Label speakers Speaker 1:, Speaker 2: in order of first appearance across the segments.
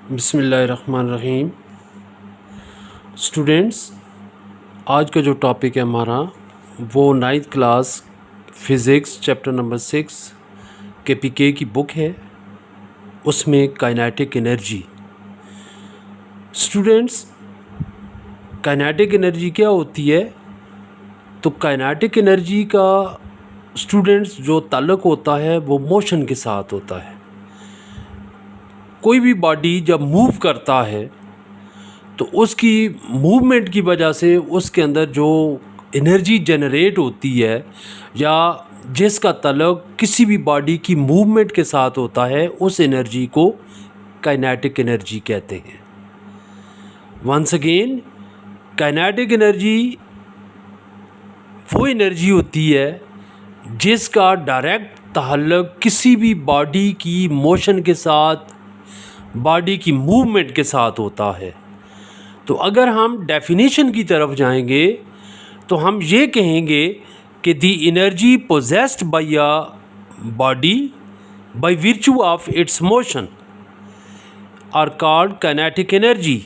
Speaker 1: बिस्मिल्लाहिर्रहमानिर्रहीम। स्टूडेंट्स, आज का जो टॉपिक है हमारा वो 9th class physics chapter number 6 के पीके की बुक है, उसमें kinetic energy. Students, kinetic energy क्या होती है? तो काइनेटिक एनर्जी का स्टूडेंट्स जो ताल्लुक़ होता है वो मोशन के साथ होता है। कोई भी बॉडी जब मूव करता है तो उसकी मूवमेंट की वजह से उसके अंदर जो एनर्जी जनरेट होती है या जिसका ताल्लुक़ किसी भी बॉडी की मूवमेंट के साथ होता है, उस एनर्जी को काइनेटिक एनर्जी कहते हैं। वंस अगेन, काइनेटिक एनर्जी वो एनर्जी होती है जिसका डायरेक्ट ताल्लुक़ किसी भी बॉडी की मोशन के साथ, बॉडी की मूवमेंट के साथ होता है। तो अगर हम डेफिनेशन की तरफ जाएंगे तो हम ये कहेंगे कि the energy possessed by a body by virtue of its motion are called kinetic energy.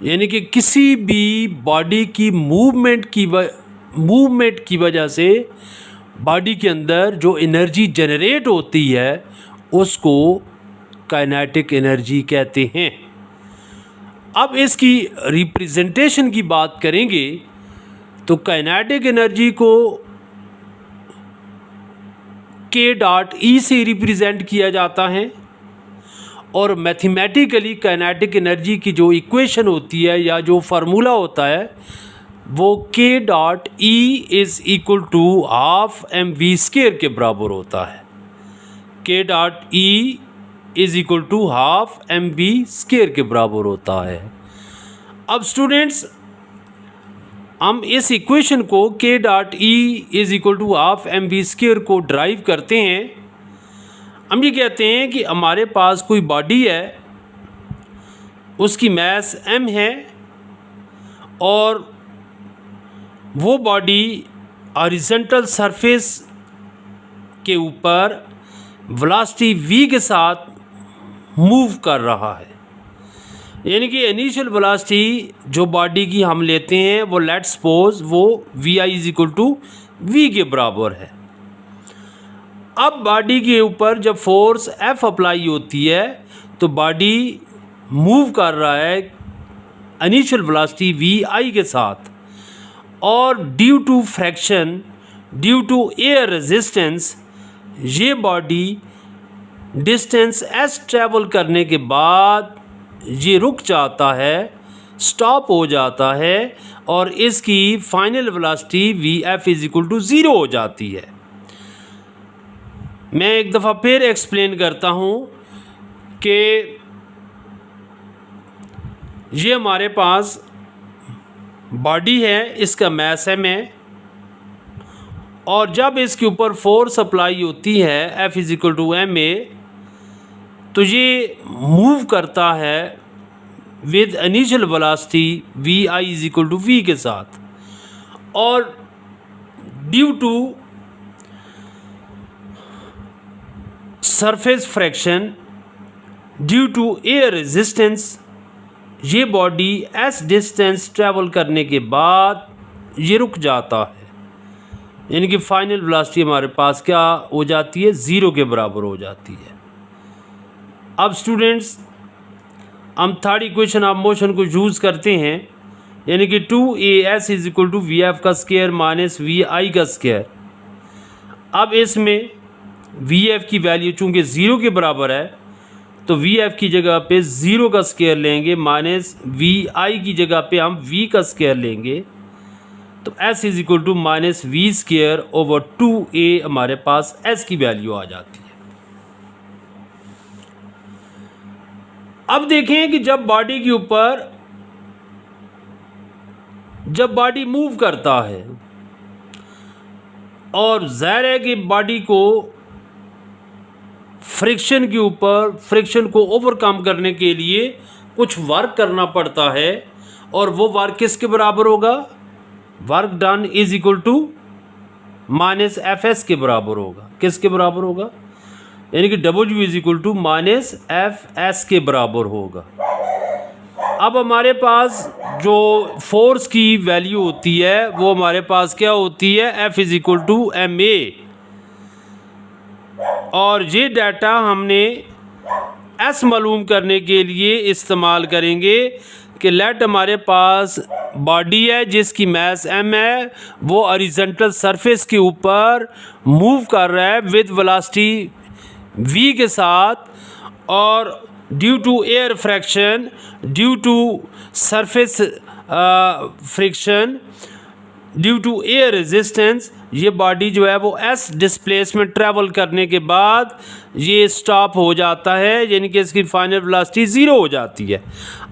Speaker 1: यानी कि किसी भी बॉडी की मूवमेंट की वजह से बॉडी के अंदर जो एनर्जी जनरेट होती है उसको काइनेटिक एनर्जी कहते हैं। अब इसकी रिप्रेजेंटेशन की बात करेंगे तो काइनेटिक एनर्जी को K.E से रिप्रेजेंट किया जाता है और मैथमेटिकली काइनेटिक एनर्जी की जो इक्वेशन होती है या जो फार्मूला होता है वो K.E is equal to half mv² के बराबर होता है। K.E is equal to half mv² के बराबर होता है। अब स्टूडेंट्स, हम इस इक्वेशन को K.E is equal to half mv² को ड्राइव करते हैं। हम ये कहते हैं कि हमारे पास कोई बॉडी है, उसकी मास m है और वो बॉडी हॉरिजॉन्टल सरफेस के ऊपर वेलोसिटी v के साथ मूव कर रहा है। यानी कि इनिशियल वेलोसिटी जो बॉडी की हम लेते हैं वो लेट्स सपोज वो vi is equal to v के बराबर है। अब बॉडी के ऊपर जब फोर्स F अप्लाई होती है तो बॉडी मूव कर रहा है इनिशियल वेलोसिटी vi के साथ, और due to friction, due to air resistance, ये बॉडी डिस्टेंस s ट्रैवल करने के बाद ये रुक जाता है, स्टॉप हो जाता है और इसकी final velocity vf is equal to 0 हो जाती है। मैं एक दफ़ा फिर एक्सप्लेन करता हूँ कि ये हमारे पास बॉडी है, इसका मास m है और जब इसके ऊपर फोर्स अप्लाई होती है F is equal to ma तो ये मूव करता है with initial velocity vi is equal to v के साथ, और due to surface friction, due to air resistance, ये बॉडी s डिस्टेंस ट्रैवल करने के बाद ये रुक जाता है। यानी कि फाइनल वेलोसिटी हमारे पास क्या हो जाती है, 0 के बराबर हो जाती है। अब स्टूडेंट्स, हम थर्ड इक्वेशन ऑफ मोशन को यूज़ करते हैं, यानी कि 2as is equal to vf का स्क्वायर माइनस vi का स्क्वायर। अब इसमें vf की वैल्यू चूँकि 0 के बराबर है तो vf की जगह पे 0 का स्क्वायर लेंगे माइनस vi की जगह पे हम v का स्क्वायर लेंगे, तो s is equal to minus v² over 2a हमारे पास s की वैल्यू आ जाती है। अब देखें कि जब बॉडी के ऊपर, जब बॉडी मूव करता है और ज़ाहिर है कि बॉडी को फ्रिक्शन के ऊपर, फ्रिक्शन को ओवरकम करने के लिए कुछ वर्क करना पड़ता है, और वो वर्क किसके बराबर होगा, work done is equal to minus fs के बराबर होगा। किसके बराबर होगा, यानी कि W is equal to minus F S के बराबर होगा। अब हमारे पास जो फोर्स की वैल्यू होती है वो हमारे पास क्या होती है, F is equal to ma। और ये डाटा हमने S मालूम करने के लिए इस्तेमाल करेंगे कि लेट हमारे पास बॉडी है जिसकी मास m है, वो हॉरिजॉन्टल सरफेस के ऊपर मूव कर रहा है विद वेलोसिटी v के साथ, और due to air friction, due to surface friction, due to air resistance, ये बॉडी जो है वो s डिस्प्लेसमेंट ट्रैवल करने के बाद ये स्टॉप हो जाता है, यानी कि इसकी फाइनल वेलोसिटी ज़ीरो हो जाती है।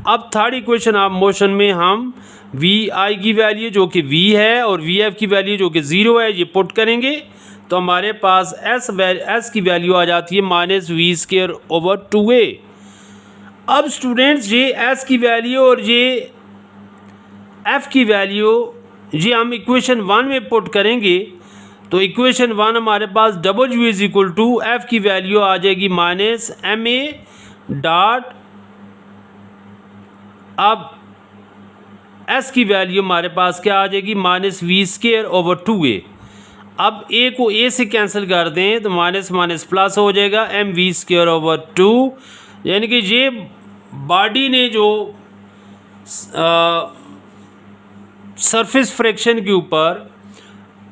Speaker 1: अब थर्ड इक्वेशन ऑफ मोशन में हम वी आई की वैल्यू जो कि v है और वी एफ की वैल्यू जो कि ज़ीरो है ये पुट करेंगे, तो हमारे पास s की वैल्यू आ जाती है -v²/2a। अब स्टूडेंट्स ये s की वैल्यू और ये f की वैल्यू ये हम इक्वेशन 1 में पुट करेंगे, तो इक्वेशन 1 हमारे पास w is equal to f की वैल्यू आ जाएगी -ma डॉट, अब s की वैल्यू हमारे पास क्या आ जाएगी -v²/2a। अब a को a से कैंसिल कर दें तो माइनस माइनस प्लस हो जाएगा mv²/2, यानी कि ये बॉडी ने जो सरफेस फ्रैक्शन के ऊपर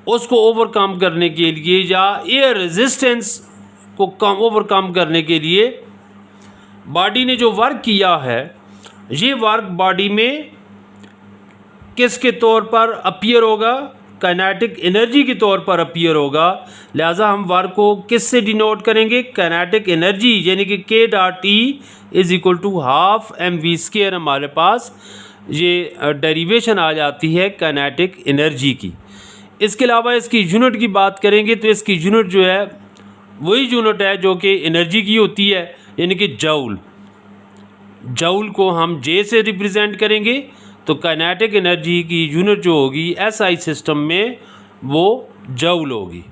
Speaker 1: उसको ओवरकम करने के लिए या एयर रेजिस्टेंस को ओवरकम करने के लिए बॉडी ने जो वर्क किया है, ये वर्क बॉडी में किसके तौर पर अपीयर होगा, काइनेटिक एनर्जी के तौर पर अपीयर होगा। लिहाजा हम वर्क को किससे डिनोट करेंगे, काइनेटिक एनर्जी, यानी कि k.E is equal to half mv²। हमारे पास ये डेरिवेशन आ जाती है काइनेटिक एनर्जी की। इसके अलावा इसकी यूनिट की बात करेंगे तो इसकी यूनिट जो है वही यूनिट है जो कि एनर्जी की होती है, यानी कि जूल। जूल को हम J से रिप्रेजेंट करेंगे, तो काइनेटिक एनर्जी की यूनिट जो होगी SI सिस्टम में वो जूल होगी।